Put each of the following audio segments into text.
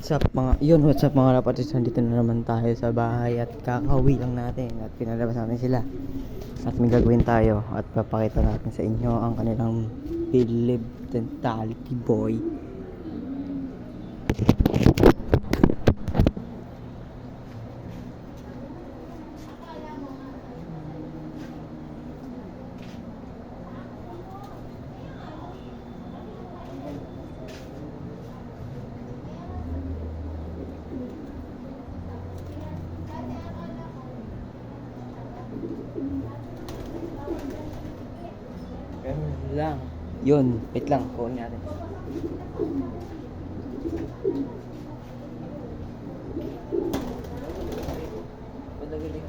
What's up mga kapatid, nandito na naman tayo sa bahay at kakauwi lang natin at pinalabas natin sila at may gagawin tayo at papakita natin sa inyo ang kanilang Philip Dentality Boy. Lang. Yun, wait lang, kunin natin. Padagaling.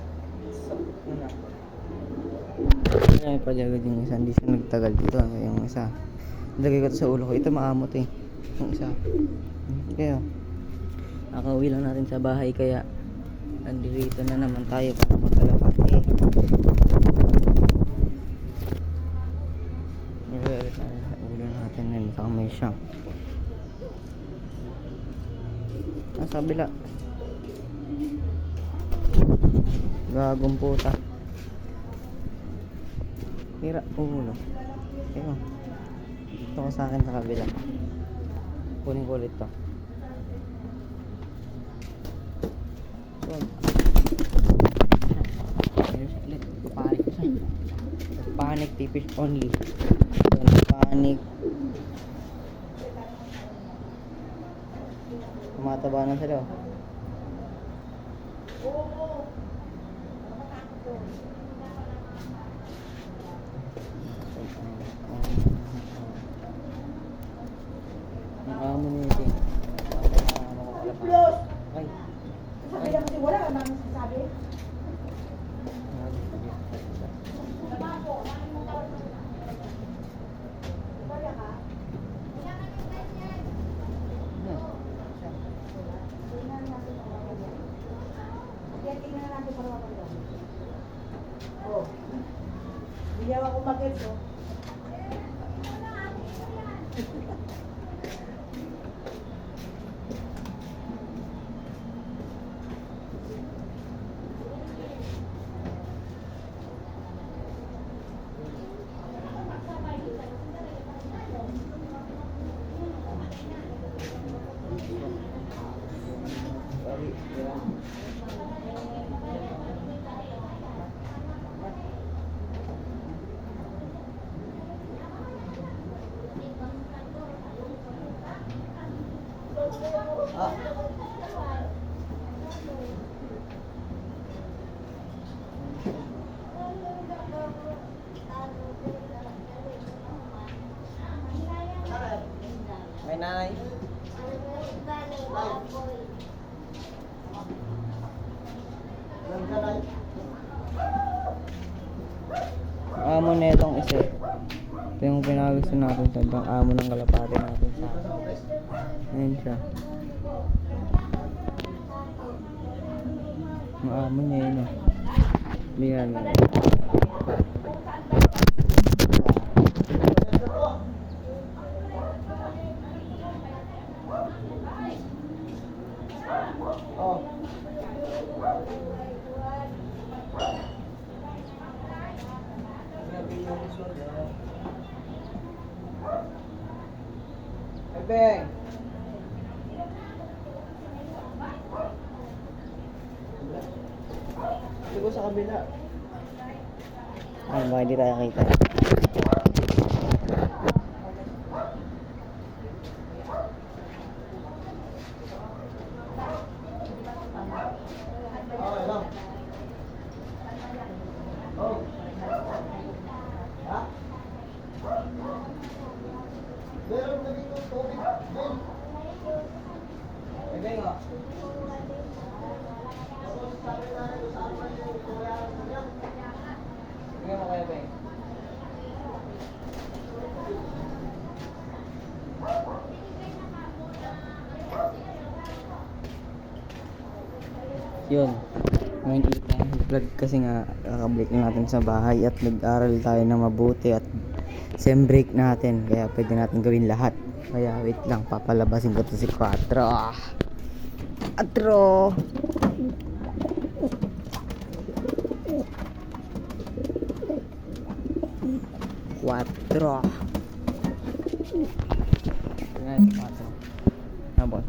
Ay, padagaling yung isa, hindi siya nagtagal dito. Yung isa, nilagay ko to sa ulo ko. Ito maamot eh. Yung isa. Kaya, nakauwi lang natin sa bahay kaya nandito na naman tayo para magkalapati. May siya nasa kabila, gagong puta, hira ulo. Ito ko sa akin sa kabila, kunin ko ulit to. Panic tipis only. Panic. Tumataba na sila. Ang amo nito. Ay. Sabi lang kasi wala naman sabi. Oh. Biyaw ako mag-gets, oh. May nanay. Amo na itong isa. Ito yung pinagusto natin sa ibang amo ng kalapati natin sa ayun siya. Maamo niya yun eh. Lihan na. Oh. Beng. Siguro sa kabila. Ay, baka hindi tayo kita. Meron na dito tubig, Ben. Beng, oh. Tingnan mo kayo, Beng. Yun. Ngayon ulit tayo vlog kasi nga kakabreak na natin sa bahay at nag-aral tayo na mabuti at sem break natin kaya pwede natin gawin lahat. Kaya wait lang, papalabasin ko to si 4. 4. Cuatro. Ayan, 4. Abot.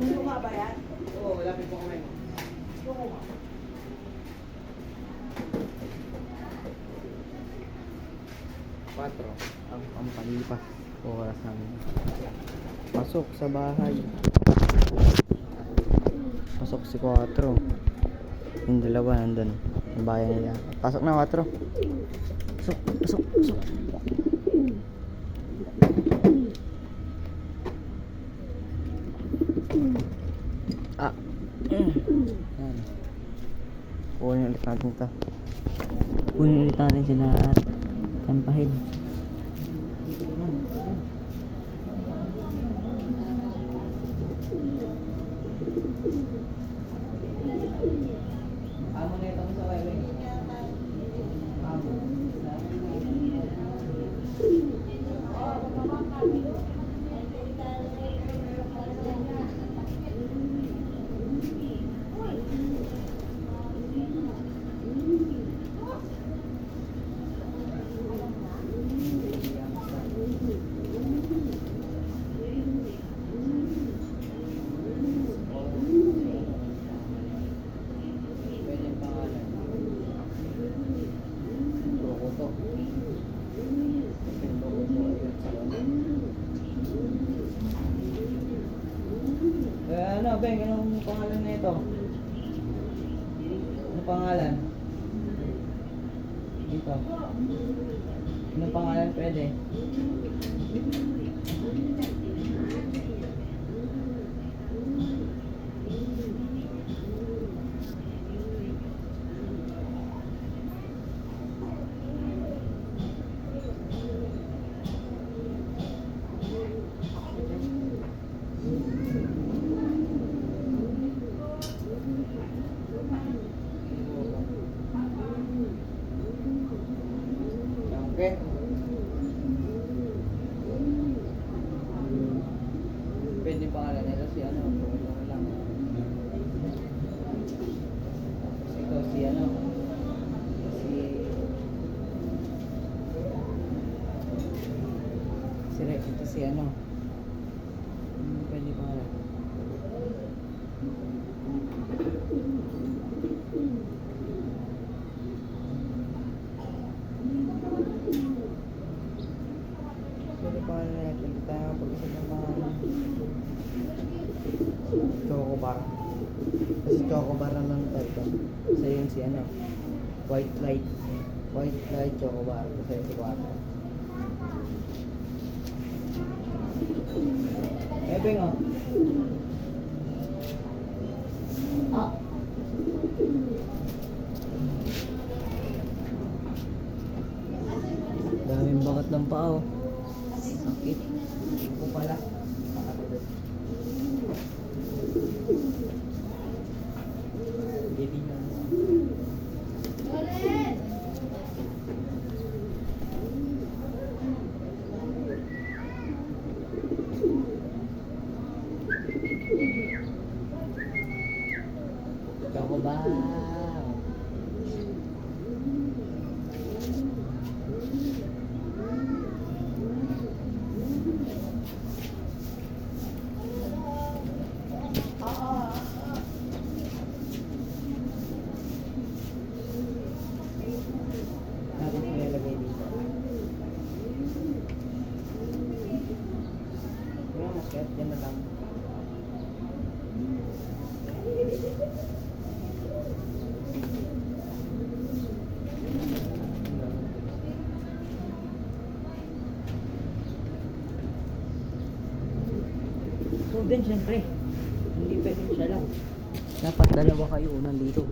Gusto nga ba yan? Oo, malapit po kami. Gusto ko nga. 4 ang palipas oras namin. Pasok sa bahay. Pasok si 4. Yung dalawa nandun. Yung bayan nila. Pasok na 4. Pasok, pasok, pasok. Ah. Yan. Kunin ulit natin ito. Kunin ulit natin sila at tampahin. Amo na ito sa wifi. Amo. Ano, Beng? Anong pangalan na ito? Anong pangalan? Dito. Anong pangalan pwede? Okay. Pwede pangalan nila si ano, ano lang. Tapos ikaw si ano, ito si ano. Pwede pangalan. Pwede pangalan natin. Tayo pag-isip ng pangalan. Chocobar. Kasi Chocobar naman ito. Kasi yun si ano, White Light. White Light Chocobar. Kasi si 4. Beng, oh. Ah. Daming bakat ng paa, oh. Sakit. Ito pala. Baby na. Chocobar. Natin ilalagay dito. Kaya masket, yan na lang. So din syempre, hindi pwedeng siya lang. Dapat dalawa kayo nandito.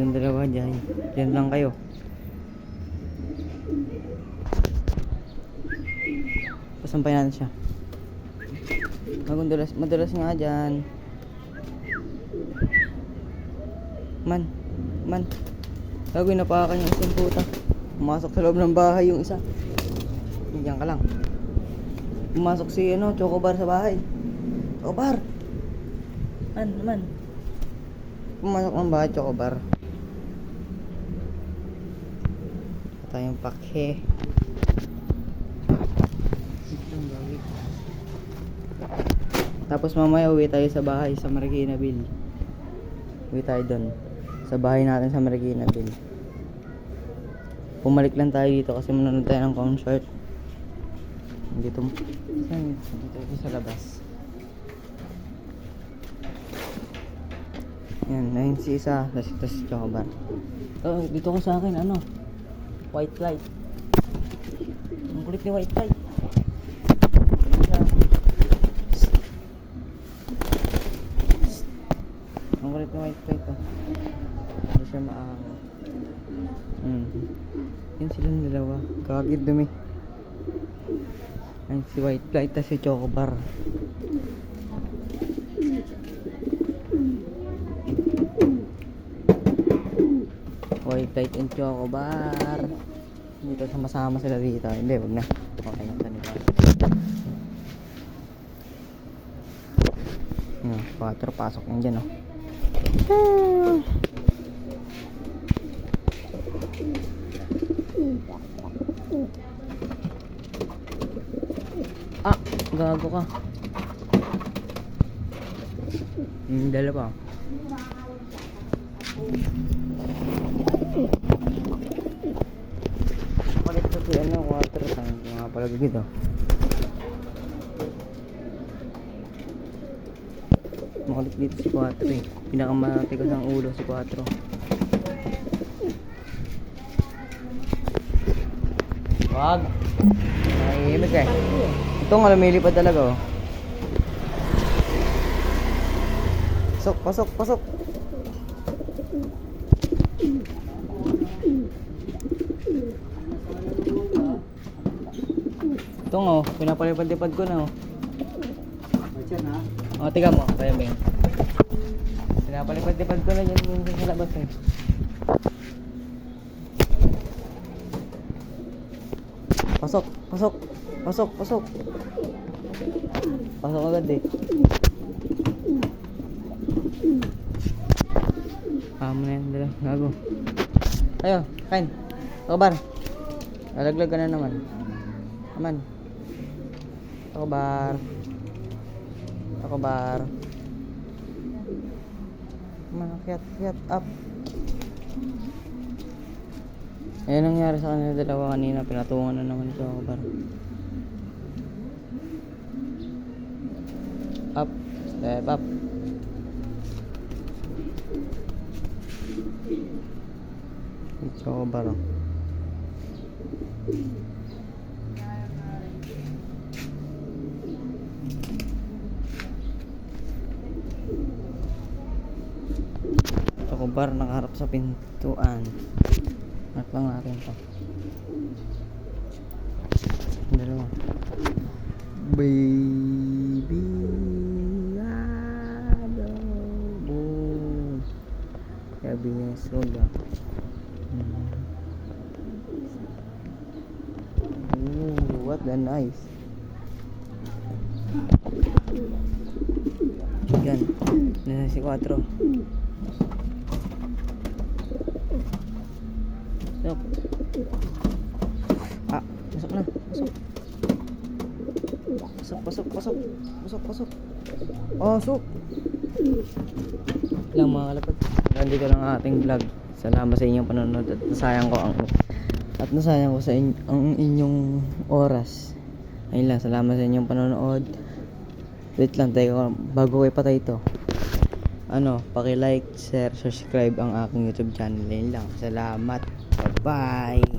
Silang dalawa dyan. Diyan lang kayo. Pasampay natin siya. Madulas nga dyan. Man. Gagawin na pa kanya isang puta. Pumasok sa loob ng bahay yung isa. Diyan ka lang. Pumasok si Chocobar sa bahay. Chocobar! Man. Pumasok ng bahay, Chocobar. Tayong pakhe. Tapos mamaya uwi tayo sa bahay sa Marikina Bill. Uwi tayo doon. Sa bahay natin sa Marikina Bill. Pumalik lang tayo dito kasi manonood tayo ng concert. Dito sa labas. Yan, ayun si isa. Tas Chocobar. Dito ko sa akin, white light. Ang kulit ni white light. Ang kulit ni white light to. Hindi siya maangat. Yan silang dalawa. Kakakit dumi. Yan si white light at si Chocobar. White light and Chocobar. Dito sama-sama sila dito. Hindi, wag na. Okay na nila. Yan, 4 pasok yan dyan, gago ka. Dalawa. Palit ko si 4 tang mga palagi dito. Makulit dito si 4 eh. Pinakamatigas ang ulo si 4. Wag. Nahihimik eh. Ito nga lumilipad talaga Pasok. Ito nga pinapalipad-lipad ko na tiga mo, kaya ba yun? Pinapalipad-lipad ko na dyan sa labas eh. Pasok. Pasok agad eh. Amo na yan, dala. Gago. Ayo, kain. Chocobar. Lalaglag ka na naman. Aman. Chocobar. Aman, akyat up. Ayan nangyari sa kanila dalawa kanina. Pinatungan na naman si Chocobar. Up. Step up. Chocobar. Chocobar nakaharap sa pintuan. At lang natin to. Dalawa. Baby. Boom. Sabi niya soga. What the nice. Yan. Yan si 4. Masuk na. Pasok. Pasok. Lang mga kalapad. Nandito lang ang ating vlog. Salamat sa inyong panonood at nasayang ko sa ang inyong oras. Ayun lang, salamat sa inyong panonood. Wait lang tayo bago ko ipatay ito. Paki-like, share, subscribe ang aking YouTube channel. Ayun lang. Salamat. Bye-bye.